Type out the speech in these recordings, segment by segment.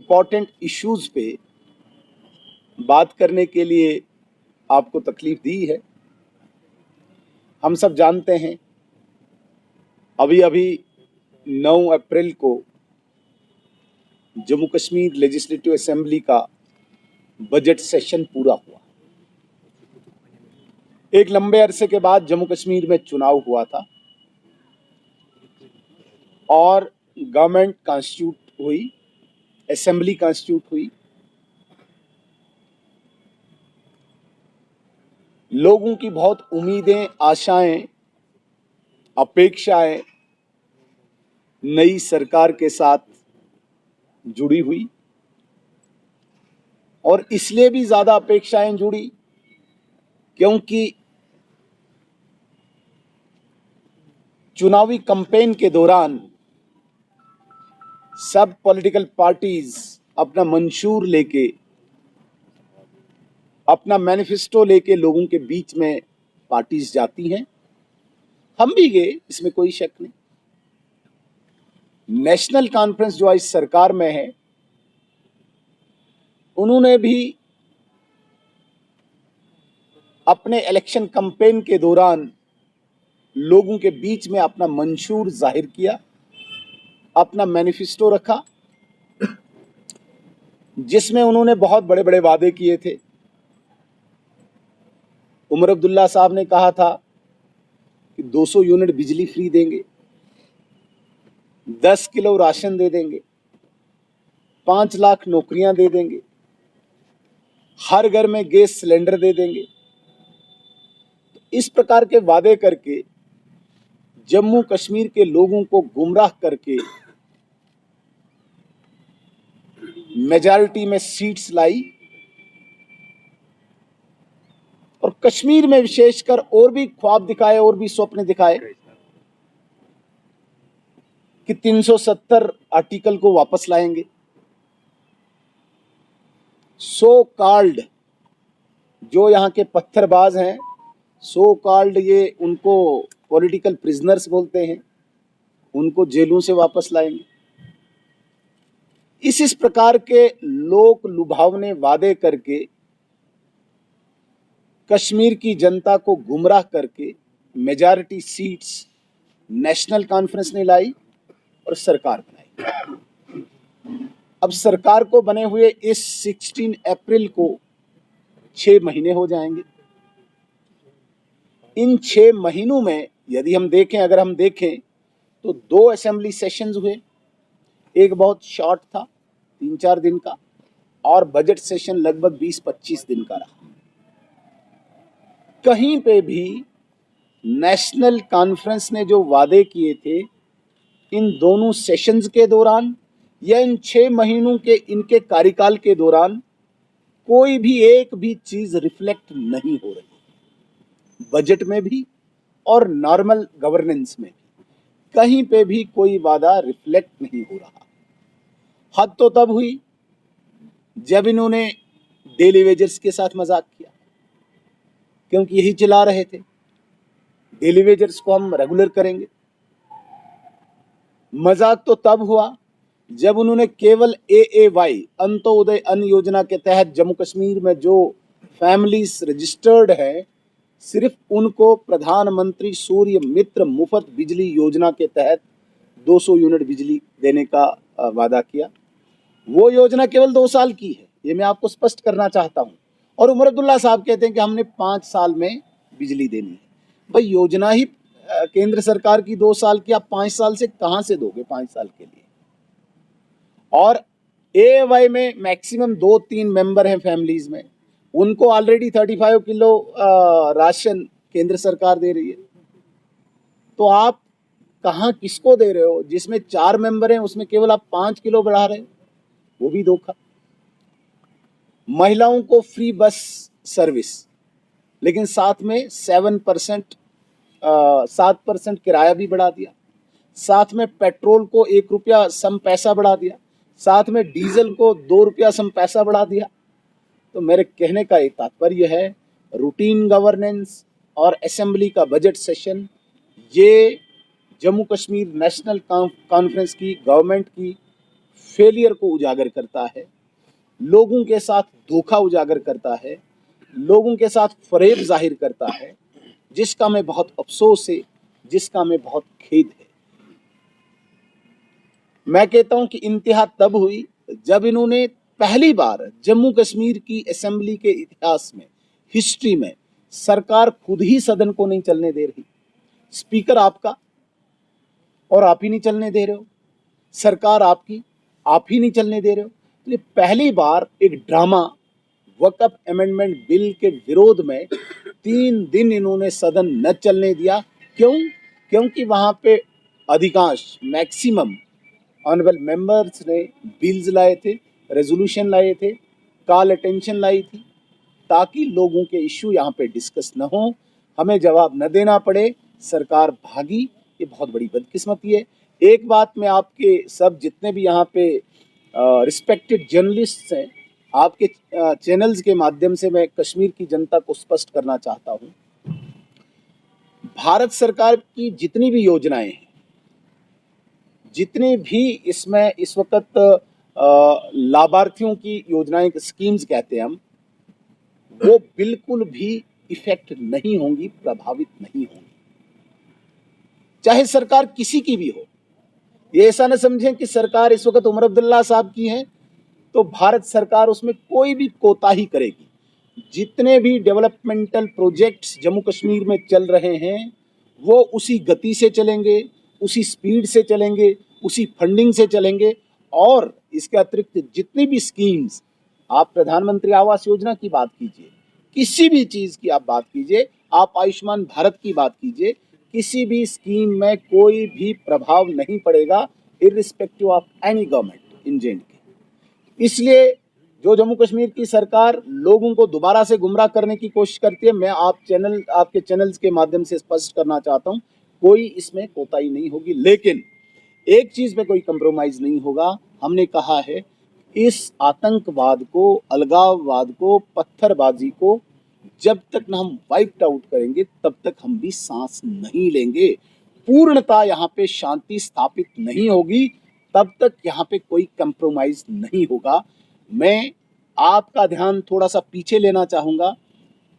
Important issues पे बात करने के लिए आपको तकलीफ दी है। हम सब जानते हैं अभी अभी 9 अप्रैल को जम्मू कश्मीर लेजिस्लेटिव असेंबली का बजट सेशन पूरा हुआ। एक लंबे अरसे के बाद जम्मू कश्मीर में चुनाव हुआ था और गवर्नमेंट कॉन्स्टिट्यूट हुई, असेंबली कॉन्स्टिट्यूट हुई। लोगों की बहुत उम्मीदें, आशाएं, अपेक्षाएं नई सरकार के साथ जुड़ी हुई और इसलिए भी ज्यादा अपेक्षाएं जुड़ी क्योंकि चुनावी कैंपेन के दौरान सब पॉलिटिकल पार्टीज अपना मंशूर लेके, अपना मैनिफेस्टो लेके लोगों के बीच में पार्टीज जाती हैं। हम भी गए, इसमें कोई शक नहीं। नेशनल कॉन्फ्रेंस जो इस सरकार में है, उन्होंने भी अपने इलेक्शन कैंपेन के दौरान लोगों के बीच में अपना मंशूर जाहिर किया, अपना मैनिफेस्टो रखा, जिसमें उन्होंने बहुत बड़े बड़े वादे किए थे। उमर अब्दुल्ला साहब ने कहा था कि 200 यूनिट बिजली फ्री देंगे, 10 किलो राशन दे देंगे, 5 लाख नौकरियां दे देंगे, हर घर में गैस सिलेंडर दे देंगे। तो इस प्रकार के वादे करके जम्मू कश्मीर के लोगों को गुमराह करके मेजॉरिटी में सीट्स लाई और कश्मीर में विशेषकर और भी ख्वाब दिखाए और भी स्वप्न दिखाए कि 370 आर्टिकल को वापस लाएंगे। सो कॉल्ड जो यहाँ के पत्थरबाज हैं, सो कॉल्ड ये उनको पॉलिटिकल प्रिजनर्स बोलते हैं, उनको जेलों से वापस लाएंगे। इस प्रकार के लोक लुभावने वादे करके कश्मीर की जनता को गुमराह करके मेजॉरिटी सीट्स नेशनल कॉन्फ्रेंस ने लाई और सरकार बनाई। अब सरकार को बने हुए इस 16 अप्रैल को 6 महीने हो जाएंगे। इन 6 महीनों में यदि हम देखें, अगर हम देखें तो 2 असेंबली सेशंस हुए। एक बहुत शॉर्ट था, 3-4 दिन का, और बजट सेशन लगभग 20-25 दिन का रहा। कहीं पे भी नेशनल कॉन्फ्रेंस ने जो वादे किए थे इन दोनों सेशंस के दौरान या इन 6 महीनों के इनके कार्यकाल के दौरान कोई भी एक भी चीज रिफ्लेक्ट नहीं हो रही। बजट में भी और नॉर्मल गवर्नेंस में भी कहीं पे भी कोई वादा रिफ्लेक्ट नहीं हो रहा। हद तो तब हुई जब इन्होंने डेली वेजर्स के साथ मजाक किया, क्योंकि यही चिल्ला रहे थे डेली वेजर्स को हम रेगुलर करेंगे। मजाक तो तब हुआ जब उन्होंने केवल AAY अंत्योदय अन्न योजना के तहत जम्मू कश्मीर में जो फैमिलीज रजिस्टर्ड है, सिर्फ उनको प्रधानमंत्री सूर्य मित्र मुफ्त बिजली योजना के तहत 200 यूनिट बिजली देने का वादा किया। वो योजना केवल 2 साल की है, ये मैं आपको स्पष्ट करना चाहता हूं। और उमर अब्दुल्ला साहब कहते हैं कि हमने 5 साल में बिजली देनी है। भाई योजना ही केंद्र सरकार की 2 साल की, आप 5 साल से कहां से दोगे 5 साल के लिए। और AAY में मैक्सिमम 2-3 मेंबर हैं फैमिलीज में, उनको ऑलरेडी 35 किलो राशन केंद्र सरकार दे रही है। तो आप कहां किसको दे रहे हो? जिसमें 4 मेंबर हैं उसमें केवल आप 5 किलो बढ़ा रहे हो, वो भी धोखा। महिलाओं को फ्री बस सर्विस, लेकिन साथ में 7% किराया भी बढ़ा दिया, साथ में पेट्रोल को 1 रुपया सम पैसा बढ़ा दिया, साथ में डीजल को 2 रुपया सम पैसा बढ़ा दिया। तो मेरे कहने का एक तात्पर्य है, रूटीन गवर्नेंस और असेंबली का बजट सेशन, ये जम्मू कश्मीर नेशनल कॉन्फ्रेंस की, गवर्नमेंट की फेलियर को उजागर करता है, लोगों के साथ धोखा उजागर करता है, लोगों के साथ फरेब जाहिर करता है, जिसका मैं बहुत अफसोस है, जिसका मैं बहुत खेद है। मैं कहता हूं कि इंतहा तब हुई जब इन्होंने पहली बार जम्मू कश्मीर की असेंबली के इतिहास में, हिस्ट्री में, सरकार खुद ही सदन को नहीं चलने दे रही। स्पीकर आपका और आप ही नहीं चलने दे रहे हो, सरकार आपकी, आप ही नहीं चलने दे रहे हो। तो ये पहली बार एक ड्रामा वक्फ अमेंडमेंट बिल के विरोध में 3 दिन इन्होंने सदन न चलने दिया। क्यों? क्योंकि वहां पे अधिकांश मैक्सिमम ऑनरेबल मेंबर्स ने बिल्स लाए थे, रेजोल्यूशन लाए थे, कॉल अटेंशन लाई थी, ताकि लोगों के इश्यू यहाँ पे डिस्कस न हो, हमें जवाब न देना पड़े, सरकार भागी। ये बहुत बड़ी बदकिस्मती है। एक बात मैं आपके सब जितने भी यहाँ पे रिस्पेक्टेड जर्नलिस्ट हैं, आपके चैनल्स के माध्यम से मैं कश्मीर की जनता को स्पष्ट करना चाहता हूँ, भारत सरकार की जितनी भी योजनाएं हैं, जितनी भी इसमें इस वक्त लाभार्थियों की योजनाएं, स्कीम्स कहते हैं हम, वो बिल्कुल भी इफेक्ट नहीं होंगी, प्रभावित नहीं होंगी, चाहे सरकार किसी की भी हो। ये ऐसा न समझें कि सरकार इस वक्त उमर अब्दुल्ला साहब की है तो भारत सरकार उसमें कोई भी कोताही करेगी। जितने भी डेवलपमेंटल प्रोजेक्ट्स जम्मू कश्मीर में चल रहे हैं वो उसी गति से चलेंगे, उसी स्पीड से चलेंगे, उसी फंडिंग से चलेंगे। और इसके अतिरिक्त जितनी भी स्कीम्स, आप प्रधानमंत्री आवास योजना की बात कीजिए, किसी भी चीज़ की आप बात कीजिए, आप आयुष्मान भारत की बात कीजिए, किसी भी स्कीम में कोई भी प्रभाव नहीं पड़ेगा irrespective of any government in JNK। इसलिए जो जम्मू कश्मीर की सरकार लोगों को दोबारा से गुमराह करने की कोशिश करती है, मैं आपके चैनल्स के माध्यम से स्पष्ट करना चाहता हूं, कोई इसमें कोताही नहीं होगी। लेकिन एक चीज़ में कोई कंप्रोमाइज़ नहीं होगा। हमने कहा है इस आतंकवाद को, अलगाववाद को, पत्थरबाजी को जब तक ना हम वाइप्ड आउट करेंगे तब तक हम भी सांस नहीं लेंगे। पूर्णता यहाँ पे शांति स्थापित नहीं होगी तब तक यहाँ पे कोई कंप्रोमाइज नहीं होगा। मैं आपका ध्यान थोड़ा सा पीछे लेना चाहूँगा।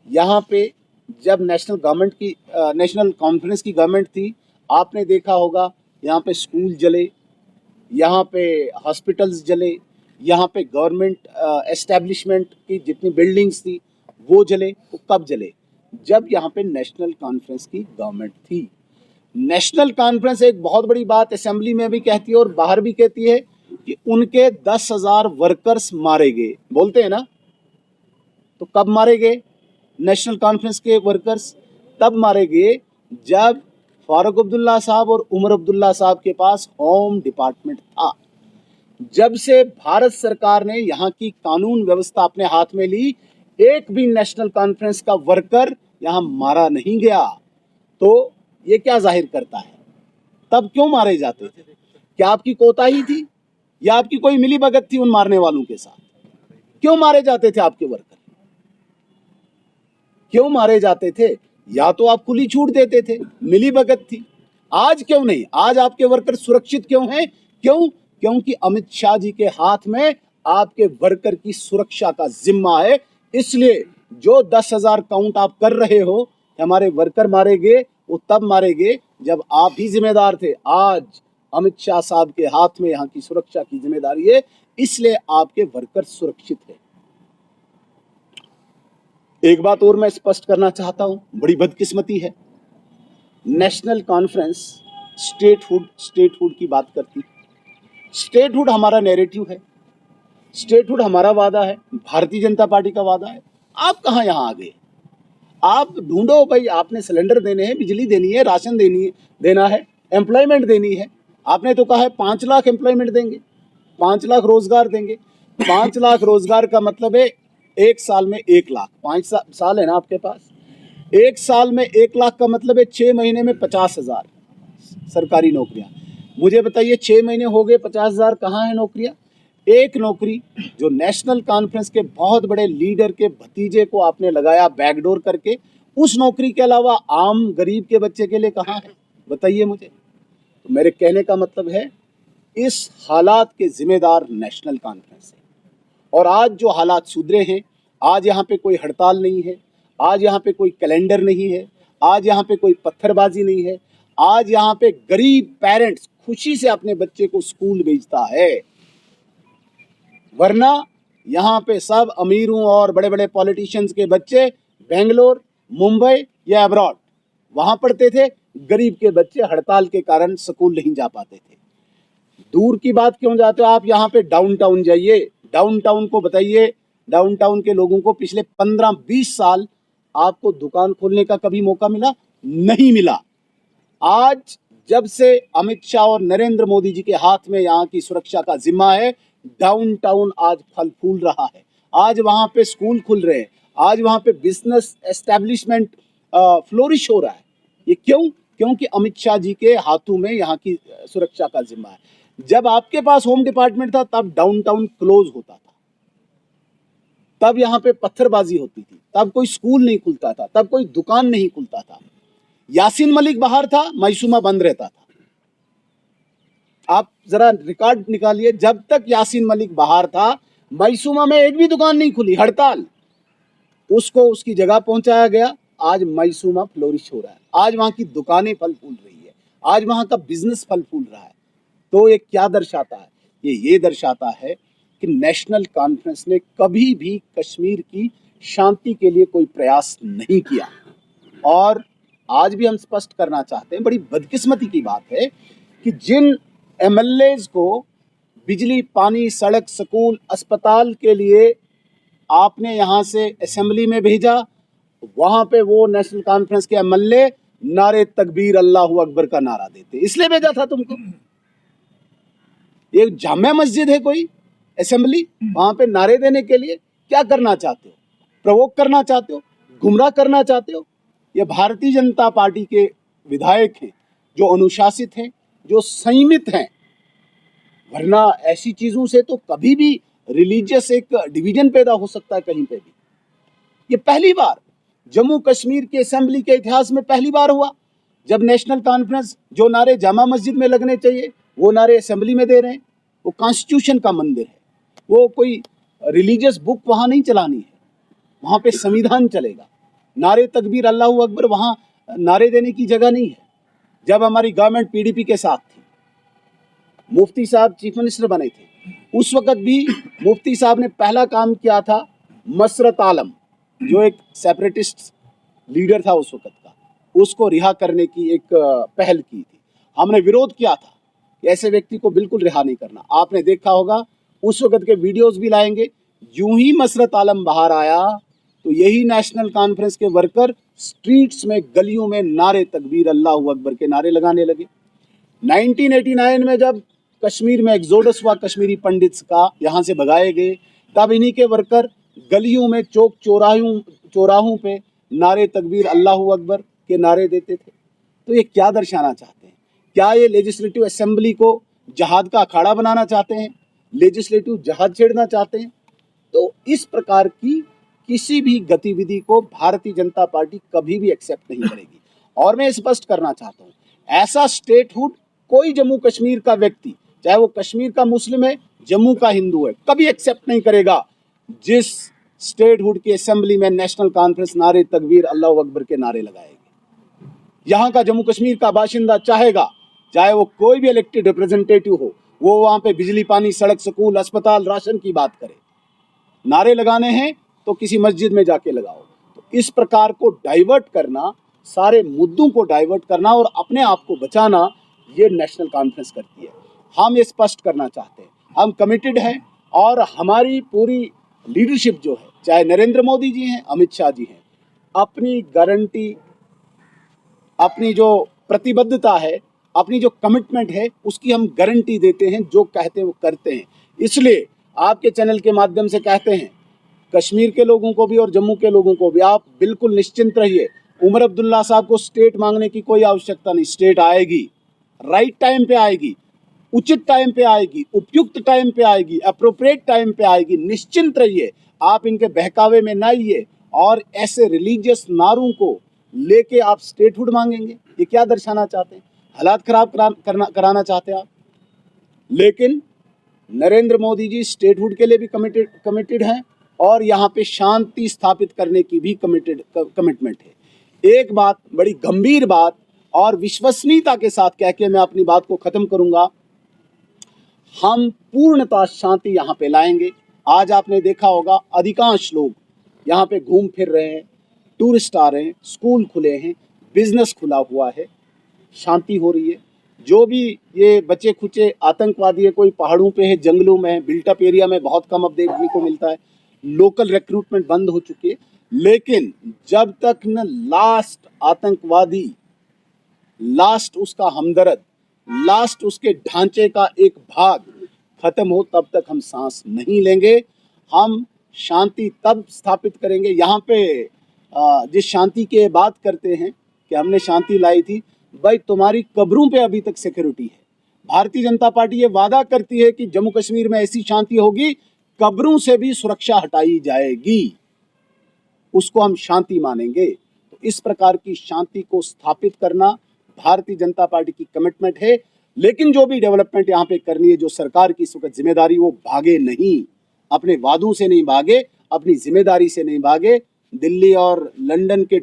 यहाँ पे जब नेशनल कॉन्फ्रेंस की गवर्नमेंट थी, आपने देखा होगा यहाँ पे स्कूल जले, यहाँ पे हॉस्पिटल्स जले, यहाँ पे गवर्नमेंट एस्टेब्लिशमेंट की जितनी बिल्डिंग्स थी वो जले। वो कब जले? जब यहाँ पे नेशनल कॉन्फ्रेंस की गवर्नमेंट थी। नेशनल कॉन्फ्रेंस एक बहुत बड़ी बात असेंबली में भी कहती है और बाहर भी कहती है कि उनके 10,000 वर्कर्स मारे गए, बोलते हैं ना। तो कब मारे गए नेशनल कॉन्फ्रेंस के वर्कर्स? तब मारे गए जब फारूक अब्दुल्ला साहब और उमर अब्दुल्ला साहब के पास होम डिपार्टमेंट था। जब से भारत सरकार ने यहाँ की कानून व्यवस्था अपने हाथ में ली, एक भी नेशनल कॉन्फ्रेंस का वर्कर यहाँ मारा नहीं गया। तो ये क्या जाहिर करता है? तब क्यों मारे जाते थे? क्या आपकी कोताही थी या आपकी कोई मिली भगत थी उन मारने वालों के साथ? क्यों मारे जाते थे आपके वर्कर? क्यों मारे जाते थे? या तो आप खुली छूट देते थे, मिली भगत थी। आज क्यों नहीं? आज आपके वर्कर सुरक्षित क्यों हैं? क्यों? क्योंकि अमित शाह जी के हाथ में आपके वर्कर की सुरक्षा का जिम्मा है। इसलिए जो 10,000 काउंट आप कर रहे हो हमारे वर्कर मारे गए, वो तब मारे गए जब आप ही जिम्मेदार थे। आज अमित शाह साहब के हाथ में यहाँ की सुरक्षा की जिम्मेदारी है, इसलिए आपके वर्कर सुरक्षित है। एक बात और मैं स्पष्ट करना चाहता हूं, बड़ी बदकिस्मती है, नेशनल कॉन्फ्रेंस स्टेटहुड की बात करती। स्टेटहुड हमारा नैरेटिव है, स्टेटहुड हमारा वादा है, भारतीय जनता पार्टी का वादा है। आप कहाँ यहाँ आ गए? आप ढूंढो भाई, आपने सिलेंडर देने हैं, बिजली देनी है, राशन देना है, एम्प्लॉयमेंट देनी है। आपने तो कहा है 5 लाख एम्प्लॉयमेंट देंगे, 5 लाख रोजगार देंगे। 5 लाख रोजगार का मतलब है एक साल में 1 लाख। 5 साल है ना आपके पास, एक साल में 1 लाख का मतलब है 6 महीने में 50,000 सरकारी नौकरियां। मुझे बताइए 6 महीने हो गए, 50,000 कहाँ है नौकरियां? एक नौकरी जो नेशनल कॉन्फ्रेंस के बहुत बड़े लीडर के भतीजे को आपने लगाया बैकडोर करके, उस नौकरी के अलावा आम गरीब के बच्चे के लिए कहाँ है? बताइए मुझे। तो मेरे कहने का मतलब है इस हालात के जिम्मेदार नेशनल कॉन्फ्रेंस है। और आज जो हालात सुधरे हैं, आज यहाँ पे कोई हड़ताल नहीं है, आज यहाँ पे कोई कैलेंडर नहीं है, आज यहाँ पे कोई पत्थरबाजी नहीं है, आज यहाँ पे गरीब पेरेंट्स खुशी से अपने बच्चे को स्कूल भेजता है। वरना यहाँ पे सब अमीरों और बड़े बड़े पॉलिटिशियंस के बच्चे बेंगलोर, मुंबई या अब्रॉड वहाँ पढ़ते थे, गरीब के बच्चे हड़ताल के कारण स्कूल नहीं जा पाते थे। दूर की बात क्यों जाते हो आप, यहाँ पे डाउनटाउन जाइए, डाउनटाउन को बताइए, डाउनटाउन के लोगों को पिछले 15-20 साल आपको दुकान खोलने का कभी मौका मिला? नहीं मिला। आज जब से अमित शाह और नरेंद्र मोदी जी के हाथ में यहाँ की सुरक्षा का जिम्मा है, डाउनटाउन आज फल फूल रहा है। आज वहाँ पे स्कूल खुल रहे हैं, आज वहाँ पे बिजनेस एस्टेब्लिशमेंट फ्लोरिश हो रहा है। ये क्यों? क्योंकि अमित शाह जी के हाथों में यहाँ की सुरक्षा का जिम्मा है। जब आपके पास होम डिपार्टमेंट था तब डाउनटाउन क्लोज होता था, तब यहाँ पे पत्थरबाजी होती थी, तब कोई स्कूल नहीं खुलता था, तब कोई दुकान नहीं खुलता था। यासीन मलिक बाहर था, मैसूमा बंद रहता था। आप जरा रिकॉर्ड निकालिए, जब तक यासीन मलिक बाहर था मैसूमा में एक भी दुकान नहीं खुली, हड़ताल। उसको उसकी जगह पहुंचाया गया, आज मैसूमा फ्लोरिश हो रहा है, आज वहां की दुकानें फल फूल रही है, आज वहां का बिजनेस फल फूल रहा है। तो ये क्या दर्शाता है? ये दर्शाता है कि नेशनल कॉन्फ्रेंस ने कभी भी कश्मीर की शांति के लिए कोई प्रयास नहीं किया। और आज भी हम स्पष्ट करना चाहते हैं, बड़ी बदकिस्मती की बात है कि जिन एमएलएज को बिजली, पानी, सड़क, स्कूल, अस्पताल के लिए आपने यहाँ से असेंबली में भेजा, वहाँ पे वो नेशनल कॉन्फ्रेंस के एमएलए नारे तकबीर अल्लाहू अकबर का नारा देते। इसलिए भेजा था तुमको? ये जामिया मस्जिद है कोई असेंबली? वहाँ पे नारे देने के लिए क्या करना चाहते हो? प्रवोक करना चाहते हो? गुमराह करना चाहते हो? ये भारतीय जनता पार्टी के विधायक हैं जो अनुशासित हैं, जो संयमित हैं। वरना ऐसी चीजों से तो कभी भी रिलीजियस एक डिवीजन पैदा हो सकता है कहीं पे भी। ये पहली बार जम्मू कश्मीर के असेंबली के इतिहास में पहली बार हुआ जब नेशनल कॉन्फ्रेंस जो नारे जामा मस्जिद में लगने चाहिए वो नारे असेंबली में दे रहे हैं। वो कॉन्स्टिट्यूशन का मंदिर है, वो कोई रिलीजियस बुक वहाँ नहीं चलानी है, वहाँ पे संविधान चलेगा। नारे तकबीर अल्लाहू अकबर वहाँ नारे देने की जगह नहीं है। जब हमारी गवर्नमेंट पीडीपी के साथ थी, मुफ्ती साहब चीफ मिनिस्टर बने थे, उस वक्त भी मुफ्ती साहब ने पहला काम किया था, मसरत आलम जो एक सेपरेटिस्ट लीडर था उस वक्त का, उसको रिहा करने की एक पहल की थी। हमने विरोध किया था कि ऐसे व्यक्ति को बिल्कुल रिहा नहीं करना। आपने देखा होगा, उस वक्त के वीडियोस भी लाएंगे। यूं ही मसरत आलम बाहर आया तो यही नेशनल कॉन्फ्रेंस के वर्कर स्ट्रीट्स में, गलियों में नारे तकबीर अल्लाहू अकबर के नारे लगाने लगे। 1989 में जब कश्मीर में एक्सोडस हुआ कश्मीरी पंडित्स का, यहाँ से भगाए गए, तब इन्हीं के वर्कर गलियों में, चौक चौराहों पे नारे तकबीर अल्लाहू अकबर के नारे देते थे। तो ये क्या दर्शाना चाहते हैं? क्या ये लेजिस्लेटिव असेंबली को जहाद का अखाड़ा बनाना चाहते हैं? लेजिस्लेटिव जहाद छेड़ना चाहते हैं? तो इस प्रकार की किसी भी गतिविधि को भारतीय जनता पार्टी कभी भी एक्सेप्ट नहीं करेगी। और मैं स्पष्ट करना चाहता हूँ, ऐसा स्टेटहुड कोई जम्मू कश्मीर का व्यक्ति, चाहे वो कश्मीर का मुस्लिम है, जम्मू का हिंदू है, कभी एक्सेप्ट नहीं करेगा जिस स्टेटहुड की असेंबली में नेशनल कॉन्फ्रेंस नारे तकबीर अल्लाहू अकबर के नारे लगाएगी। यहाँ का जम्मू कश्मीर का बाशिंदा चाहेगा, चाहे वो कोई भी इलेक्टेड रिप्रेजेंटेटिव हो, वो वहाँ पे बिजली, पानी, सड़क, स्कूल, अस्पताल, राशन की बात करे। नारे लगाने हैं तो किसी मस्जिद में जाके लगाओ। तो इस प्रकार को डाइवर्ट करना, सारे मुद्दों को डाइवर्ट करना और अपने आप को बचाना, ये नेशनल कॉन्फ्रेंस करती है। हम ये स्पष्ट करना चाहते हैं, हम कमिटेड हैं और हमारी पूरी लीडरशिप जो है, चाहे नरेंद्र मोदी जी हैं, अमित शाह जी हैं, अपनी गारंटी, अपनी जो प्रतिबद्धता है, अपनी जो कमिटमेंट है, उसकी हम गारंटी देते हैं। जो कहते हैं वो करते हैं। इसलिए आपके चैनल के माध्यम से कहते हैं, कश्मीर के लोगों को भी और जम्मू के लोगों को भी, आप बिल्कुल निश्चिंत रहिए। उमर अब्दुल्ला साहब को स्टेट मांगने की कोई आवश्यकता नहीं। स्टेट आएगी, राइट टाइम पे आएगी, उचित टाइम पे आएगी, उपयुक्त टाइम पे आएगी, अप्रोप्रिएट टाइम पे आएगी। निश्चिंत रहिए, आप इनके बहकावे में ना आइए और ऐसे रिलीजियस नारों को लेके आप स्टेटहुड मांगेंगे। ये क्या दर्शाना चाहते हैं? हालात खराब कराना चाहते हैं आप? लेकिन नरेंद्र मोदी जी स्टेटहुड के लिए भी कमिटेड हैं और यहाँ पे शांति स्थापित करने की भी कमिटमेंट है। एक बात, बड़ी गंभीर बात और विश्वसनीयता के साथ कह के मैं अपनी बात को खत्म करूंगा, हम पूर्णतः शांति यहाँ पे लाएंगे। आज आपने देखा होगा अधिकांश लोग यहाँ पे घूम फिर रहे हैं, टूरिस्ट आ रहे हैं, स्कूल खुले हैं, बिजनेस खुला हुआ है, शांति हो रही है। जो भी ये बचे खुचे आतंकवादी है, कोई पहाड़ों पे है, जंगलों में है, बिल्टअप एरिया में बहुत कम अब देखने को मिलता है, लोकल रिक्रूटमेंट बंद हो चुकी है। लेकिन जब तक न लास्ट आतंकवादी, लास्ट उसका हमदर्द, लास्ट उसके ढांचे का एक भाग खत्म हो, तब तक हम सांस नहीं लेंगे। हम शांति तब स्थापित करेंगे। यहाँ पे जिस शांति की बात करते हैं कि हमने शांति लाई थी, भाई तुम्हारी कब्रों पे अभी तक सिक्योरिटी है। भारतीय जनता पार्टी ये वादा करती है कि जम्मू कश्मीर में ऐसी शांति होगी, कब्रों से भी सुरक्षा हटाई जाएगी, उसको हम शांति मानेंगे। तो इस प्रकार की शांति को स्थापित करना भारतीय जनता पार्टी की कमिटमेंट है। लेकिन जो भी डेवलपमेंट यहाँ पे करनी है, जो सरकार की इस वक्त जिम्मेदारी, वो भागे नहीं, अपने वादों से नहीं भागे, अपनी जिम्मेदारी से नहीं भागे। दिल्ली और लंदन के